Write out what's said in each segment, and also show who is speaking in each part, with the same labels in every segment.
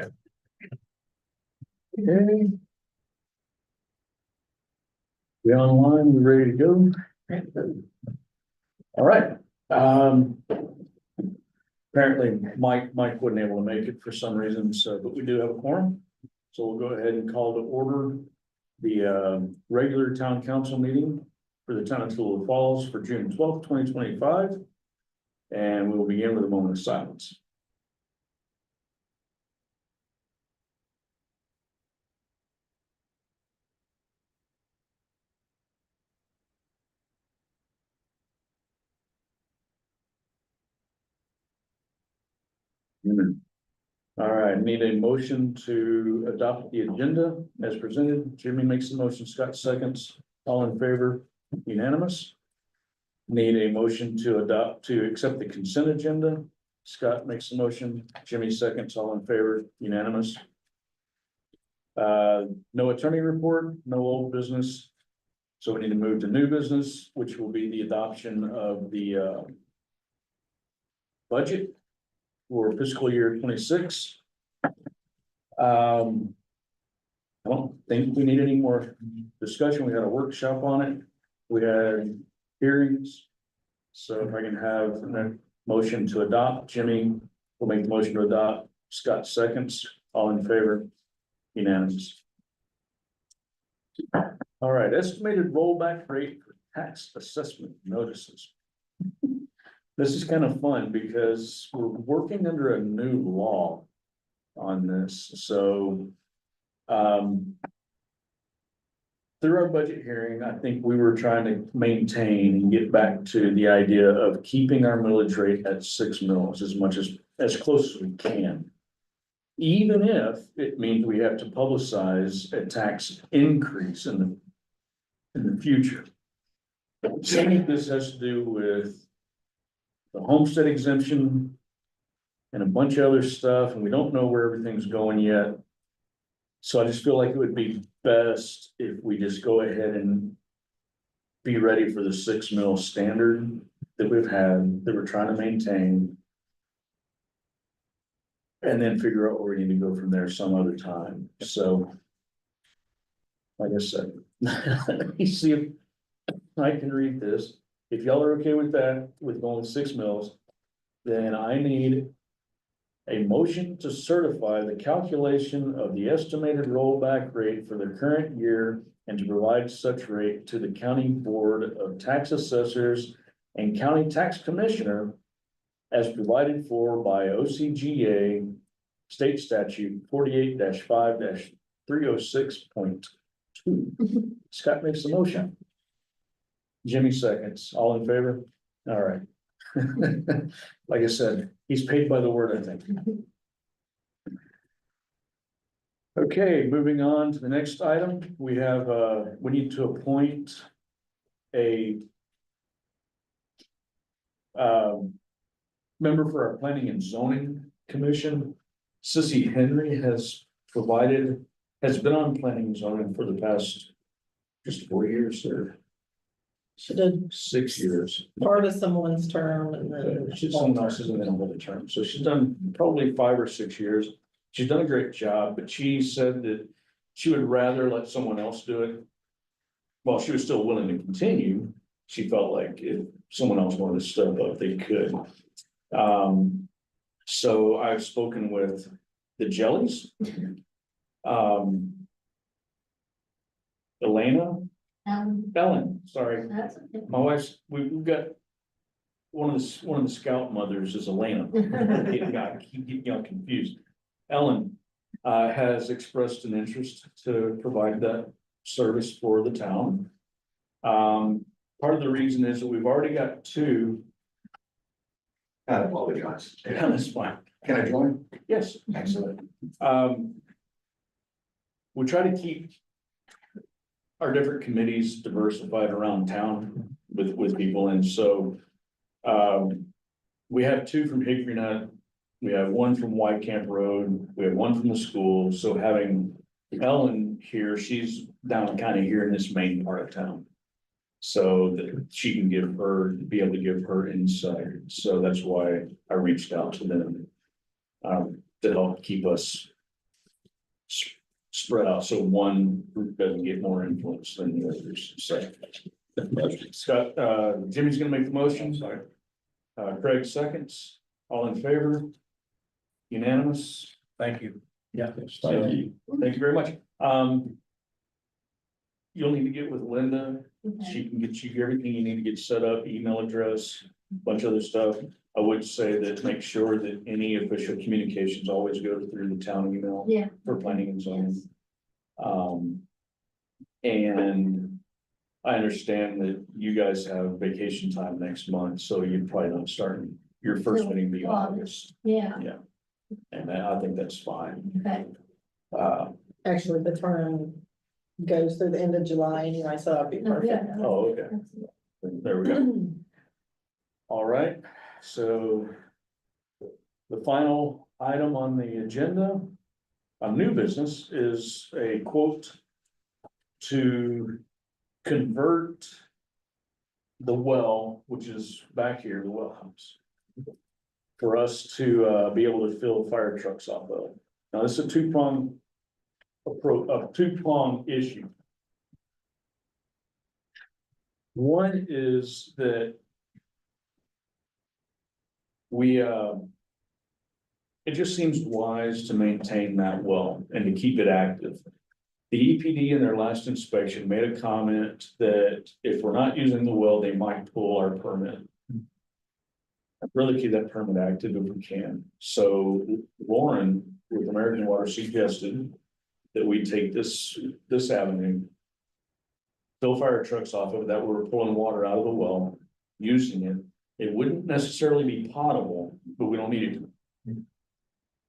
Speaker 1: Okay. We online, we ready to go? All right, apparently Mike wasn't able to make it for some reason, so, but we do have a quorum. So we'll go ahead and call to order the regular town council meeting for the town of Tallulah Falls for June 12th, 2025. And we will begin with a moment of silence. All right, need a motion to adopt the agenda as presented. Jimmy makes the motion, Scott seconds. All in favor, unanimous. Need a motion to accept the consent agenda. Scott makes the motion, Jimmy seconds, all in favor, unanimous. No attorney report, no old business. So we need to move to new business, which will be the adoption of the budget for fiscal year 26. I don't think we need any more discussion. We had a workshop on it. We had hearings. So if I can have a motion to adopt, Jimmy will make the motion to adopt, Scott seconds, all in favor, unanimous. All right, estimated rollback rate for tax assessment notices. This is kind of fun because we're working under a new law on this, so through our budget hearing, I think we were trying to maintain and get back to the idea of keeping our millage rate at 6 mils as close as we can. Even if it means we have to publicize a tax increase in the future. Some of this has to do with the homestead exemption and a bunch of other stuff, and we don't know where everything's going yet. So I just feel like it would be best if we just go ahead and be ready for the 6 mil standard that we've had, that we're trying to maintain. And then figure out where we need to go from there some other time. So, like I said, let me see if I can read this. If y'all are okay with that, with going 6 mils, then I need a motion to certify the calculation of the estimated rollback rate for the current year and to provide such rate to the County Board of Tax Assessors and County Tax Commissioner as provided for by OCGA State Statute 48-5-306.2. Scott makes the motion. Jimmy seconds. All in favor? All right. Like I said, he's paid by the word, I think. Okay, moving on to the next item. We have, we need to appoint a member for our Planning and Zoning Commission. Sissy Henry has been on Planning and Zoning for the past just 4 years or
Speaker 2: She did
Speaker 1: 6 years.
Speaker 2: part of someone's term and then.
Speaker 1: She's someone else's in the middle of the term, so she's done probably 5 or 6 years. She's done a great job, but she said that she would rather let someone else do it. While she was still willing to continue, she felt like if someone else wanted to step up, they could. So I've spoken with the Jellies. Ellen, sorry. My wife's, we've got one of the scout mothers is Elena. Keep getting all confused. Ellen has expressed an interest to provide that service for the town. Part of the reason is that we've already got 2.
Speaker 3: I apologize.
Speaker 1: Yeah, that's fine.
Speaker 3: Can I join?
Speaker 1: Yes, excellent. We try to keep our different committees diversified around town with people, and so we have 2 from Hickory Nut, we have 1 from White Camp Road, we have 1 from the school. So having Ellen here, she's down kind of here in this main part of town, so that she can be able to give her insight. So that's why I reached out to them to help keep us spread out, so one group doesn't get more influence than the others, so. Scott, Jimmy's gonna make the motion, sorry. Craig seconds, all in favor? Unanimous? Thank you.
Speaker 4: Yeah.
Speaker 1: Thank you. Thank you very much. You'll need to get with Linda. She can get you everything you need to get set up, email address, bunch of other stuff. I would say that make sure that any official communications always go through the town email.
Speaker 5: Yeah.
Speaker 1: For planning and zoning. And I understand that you guys have vacation time next month, so you're probably not starting, your first meeting be August,
Speaker 5: Yeah,
Speaker 1: and I think that's fine.
Speaker 5: okay,
Speaker 2: Actually, the term goes through the end of July anyway, so that'd be perfect.
Speaker 1: Oh, okay, there we go. All right, so the final item on the agenda, a new business, is a quote to convert the well, which is back here, the well house, for us to be able to fill fire trucks off of. Now, this is a two-prong approach, a two-prong issue. One is that we, it just seems wise to maintain that well and to keep it active. The EPD in their last inspection made a comment that if we're not using the well, they might pull our permit. I'd really keep that permit active if we can. So Lauren with American Water suggested that we take this avenue, fill fire trucks off of it, that we're pulling water out of the well, using it. It wouldn't necessarily be potable, but we don't need it to.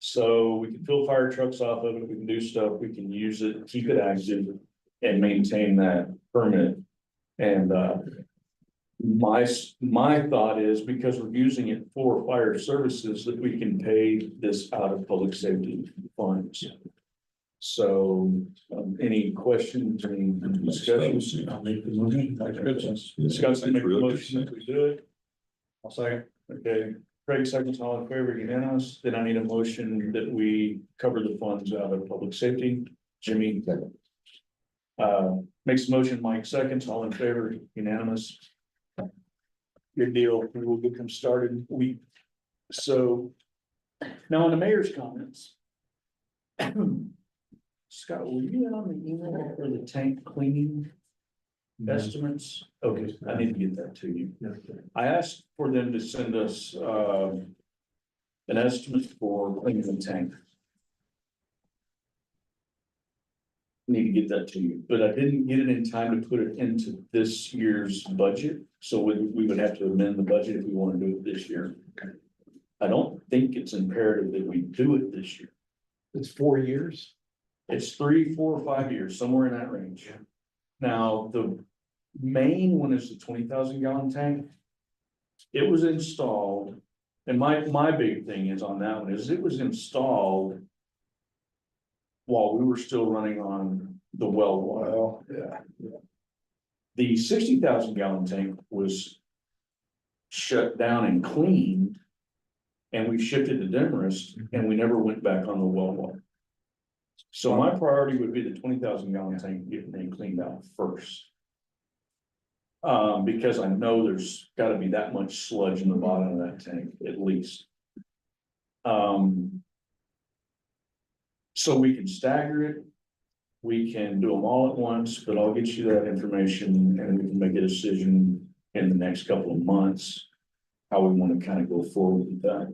Speaker 1: So we can fill fire trucks off of it, we can do stuff, we can use it, keep it active and maintain that permit. And my thought is because we're using it for fire services that we can pay this out of public safety funds. So any questions, any discussions?
Speaker 4: I'll make the motion.
Speaker 1: Scott's gonna make the motion that we do it. I'll second. Okay, Craig seconds, all in favor, unanimous. Then I need a motion that we cover the funds out of public safety. Jimmy. Makes the motion, Mike seconds, all in favor, unanimous. Good deal, we will get them started. So now on the mayor's comments. Scott, were you on the email for the tank cleaning estimates? Okay, I need to get that to you. I asked for them to send us an estimate for cleaning the tank. Need to get that to you, but I didn't get it in time to put it into this year's budget, so we would have to amend the budget if we want to do it this year. I don't think it's imperative that we do it this year.
Speaker 4: It's 4 years.
Speaker 1: It's 3, 4, or 5 years, somewhere in that range. Now, the main one is the 20,000 gallon tank. It was installed, and my big thing is on that one is it was installed while we were still running on the well water.
Speaker 4: Well, yeah.
Speaker 1: The 60,000 gallon tank was shut down and cleaned. And we shipped it to Demarest and we never went back on the well water. So my priority would be the 20,000 gallon tank getting cleaned out first. Because I know there's gotta be that much sludge in the bottom of that tank, at least. So we can stagger it. We can do them all at once, but I'll get you that information and we can make a decision in the next couple of months. How we want to kind of go forward with that.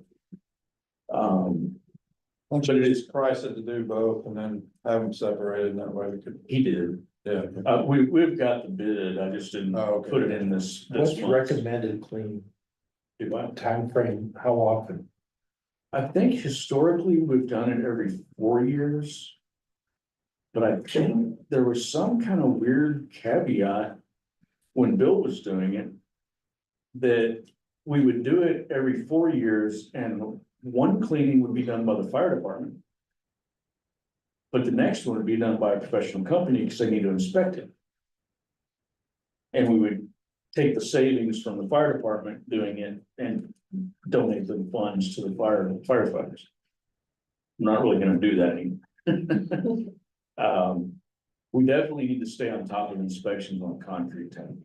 Speaker 4: But it is price it to do both and then have them separated and that way we could,
Speaker 1: He did.
Speaker 4: yeah.
Speaker 1: We've got the bid. I just didn't
Speaker 4: Oh, okay.
Speaker 1: put it in this
Speaker 6: What's
Speaker 1: month.
Speaker 6: recommended clean
Speaker 1: Do I?
Speaker 6: time frame? How often?
Speaker 1: I think historically we've done it every 4 years. But I think there was some kind of weird caveat when Bill was doing it. That we would do it every 4 years and one cleaning would be done by the fire department. But the next one would be done by a professional company because they need to inspect it. And we would take the savings from the fire department doing it and donate the funds to the firefighters. I'm not really gonna do that anymore. We definitely need to stay on top of inspections on concrete tank.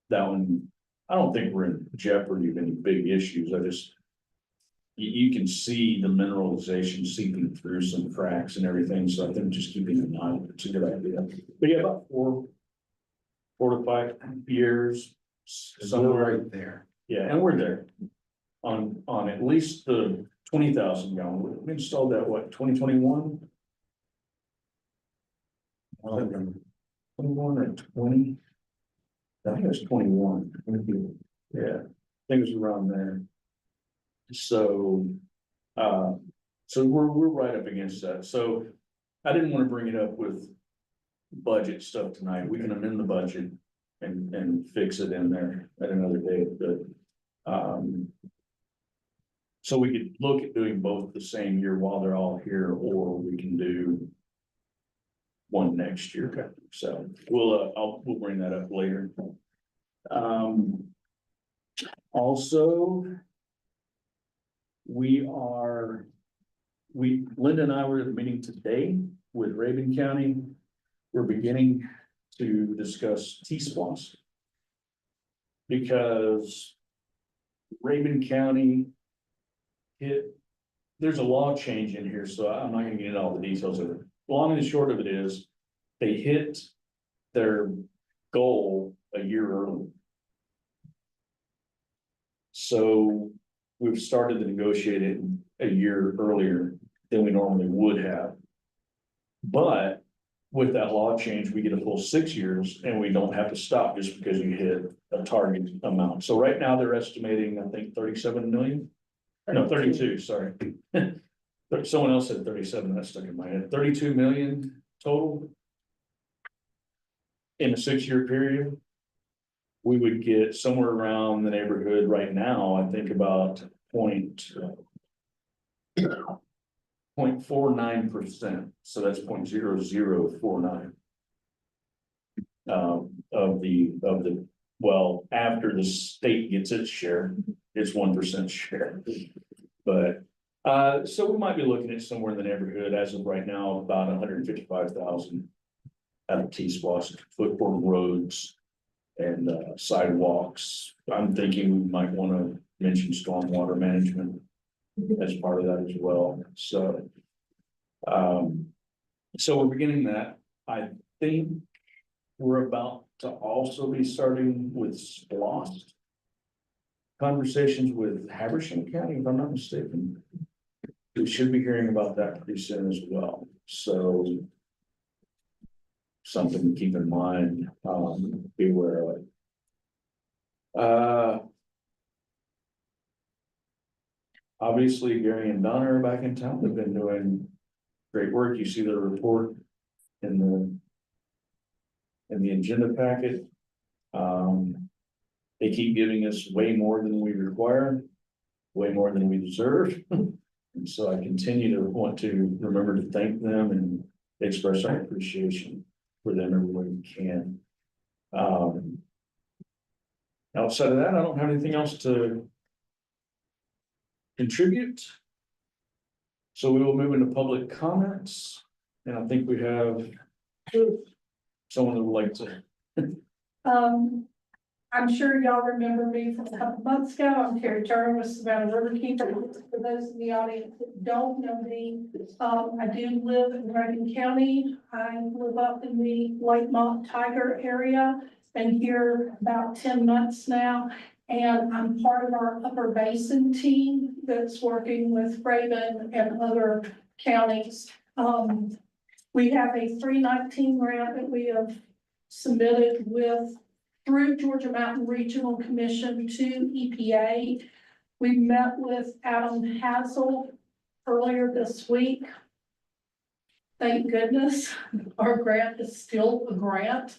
Speaker 1: That one, I don't think we're in jeopardy of any big issues, I just. You can see the mineralization seeping through some cracks and everything, so I think just keeping an eye on it's a good idea. But yeah, about 4 to 5 years.
Speaker 6: We're
Speaker 1: Somewhere,
Speaker 6: right there.
Speaker 1: yeah, and we're there. On at least the 20,000 gallon, we installed that, what, 2021? 21 or 20? I think it was 21. Yeah, I think it was around there. So, so we're right up against that. So I didn't want to bring it up with budget stuff tonight. We can amend the budget and fix it in there at another day, but, so we could look at doing both the same year while they're all here, or we can do one next year. Okay. So we'll bring that up later. Also, Linda and I were at a meeting today with Rabun County. We're beginning to discuss T-SPLOST. Because Rabun County there's a law change in here, so I'm not gonna get into all the details of it. Long and the short of it is, they hit their goal a year early. So we've started to negotiate it a year earlier than we normally would have. But with that law change, we get a full 6 years and we don't have to stop just because you hit a target amount. So right now they're estimating, I think, 37 million. No, 32, sorry. But someone else said 37, that stuck in my head. 32 million total. In a 6-year period. We would get somewhere around the neighborhood right now, I think about 0.49%, so that's 0.0049. Of the, well, after the state gets its share, it's 1% share. But, so we might be looking at somewhere in the neighborhood as of right now, about 155,000 out of T-SPLOST, footboard roads and sidewalks. I'm thinking we might want to mention stormwater management as part of that as well. So, so we're beginning that. I think we're about to also be starting with SPLOST conversations with Habersham County, if I'm not mistaken. We should be hearing about that pretty soon as well. So something to keep in mind, be aware of it. Obviously, Gary and Donna are back in town. They've been doing great work. You see the report in the agenda packet. They keep giving us way more than we require, way more than we deserve. And so I continue to want to remember to thank them and express our appreciation for them every way we can. Outside of that, I don't have anything else to contribute. So we will move into public comments, and I think we have someone that would like to.
Speaker 5: I'm sure y'all remember me from a couple months ago. I'm Terry Turner with Savannah Riverkeeper. For those in the audience that don't know me, I do live in Rankin County. I live up in the Lakemont Tiger area. Been here about 10 months now, and I'm part of our Upper Basin team that's working with Rabun and other counties. We have a 319 grant that we have submitted through Georgia Mountain Regional Commission to EPA. We met with Adam Hazel earlier this week. Thank goodness our grant is still a grant.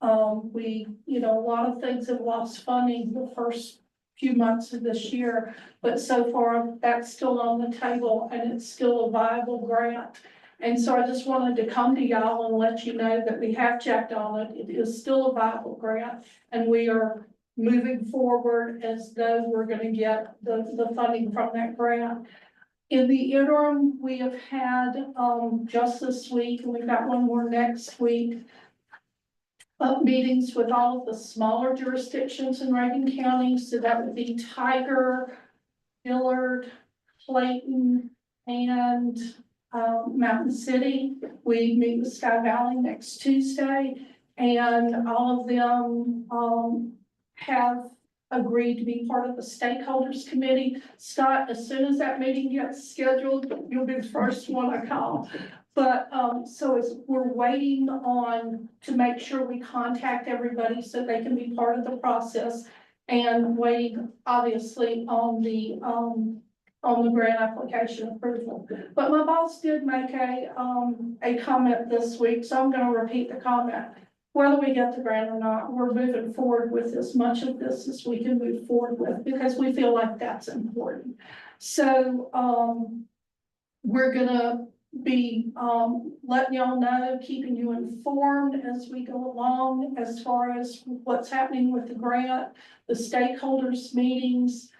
Speaker 5: A lot of things have lost funding the first few months of this year, but so far that's still on the table and it's still a viable grant. And so I just wanted to come to y'all and let you know that we have checked on it. It is still a viable grant, and we are moving forward as though we're going to get the funding from that grant. In the interim, we have had, just this week, and we've got one more next week, meetings with all of the smaller jurisdictions in Reagan County, so that would be Tiger, Dillard, Clayton, and Mountain City. We meet with Sky Valley next Tuesday, and all of them have agreed to be part of the stakeholders committee. Scott, as soon as that meeting gets scheduled, you'll be the first one I call. But so we're waiting on to make sure we contact everybody so they can be part of the process, and waiting obviously on the grant application approval. But my boss did make a comment this week, so I'm gonna repeat the comment. Whether we get the grant or not, we're moving forward with as much of this as we can move forward with, because we feel like that's important. So, we're gonna be, letting y'all know, keeping you informed as we go along, as far as what's happening with the grant, the stakeholders meetings.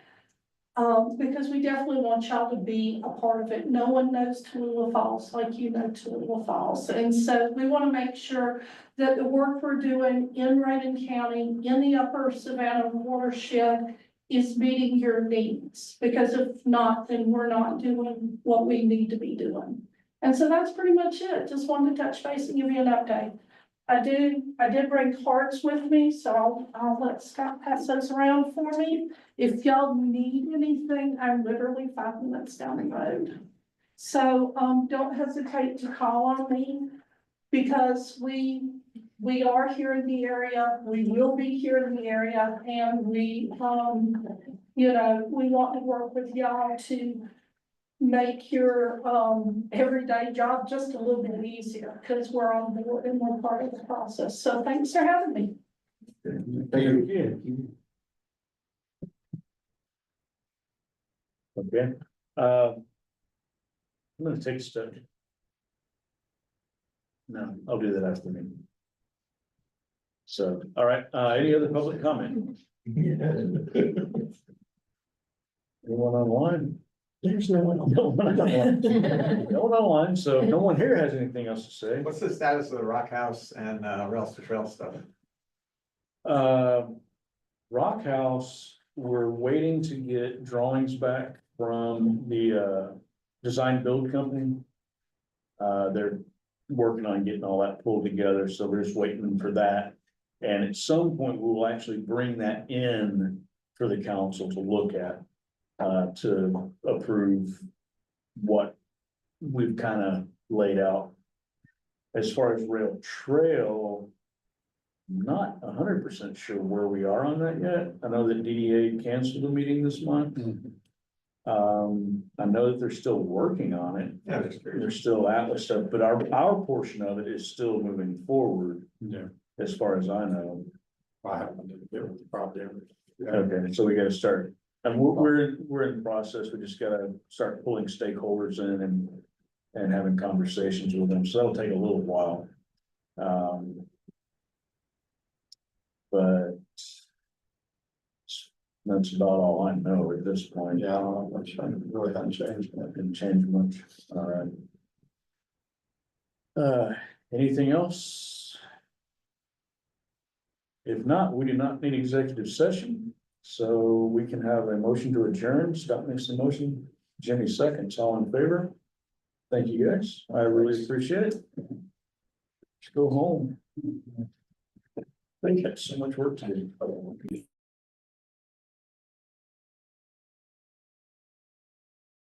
Speaker 5: Because we definitely want y'all to be a part of it. No one knows Tallulah Falls like you know Tallulah Falls. And so we want to make sure that the work we're doing in Reagan County, in the upper Savannah watershed, is meeting your needs. Because if not, then we're not doing what we need to be doing. And so that's pretty much it. Just wanted to touch base and give you an update. I did bring cards with me, so I'll let Scott pass those around for me. If y'all need anything, I'm literally 5 minutes down the road. So, don't hesitate to call on me, because we are here in the area, we will be here in the area, and we, you know, we want to work with y'all to make your everyday job just a little bit easier, because we're on board and we're part of the process. So thanks for having me.
Speaker 1: Thank you. Okay, I'm gonna take a step. No, I'll do that after the meeting. So, all right, any other public comment? Anyone online?
Speaker 2: There's no one.
Speaker 1: No one online. No one online, so if no one here has anything else to say.
Speaker 3: What's the status of the Rock House and Rails to Trail stuff?
Speaker 1: Rock House, we're waiting to get drawings back from the design build company. They're working on getting all that pulled together, so we're just waiting for that. And at some point, we will actually bring that in for the council to look at, to approve what we've kind of laid out. As far as rail trail, not 100% sure where we are on that yet. I know that DDA canceled the meeting this month. I know that they're still working on it.
Speaker 3: Yeah, just curious.
Speaker 1: There's still Atlas stuff, but our portion of it is still moving forward,
Speaker 4: Yeah,
Speaker 1: as far as I know.
Speaker 4: I haven't been there with the property owners.
Speaker 1: Okay, so we gotta start, and we're in the process, we just gotta start pulling stakeholders in and having conversations with them, so that'll take a little while. But that's about all I know at this point.
Speaker 4: Yeah, I don't know much, I really haven't changed.
Speaker 1: That didn't change much, all right. Anything else? If not, we do not need executive session, so we can have a motion to adjourn. Scott makes the motion, Jimmy seconds, all in favor? Thank you, guys. I really appreciate it. Let's go home. I got so much work to do.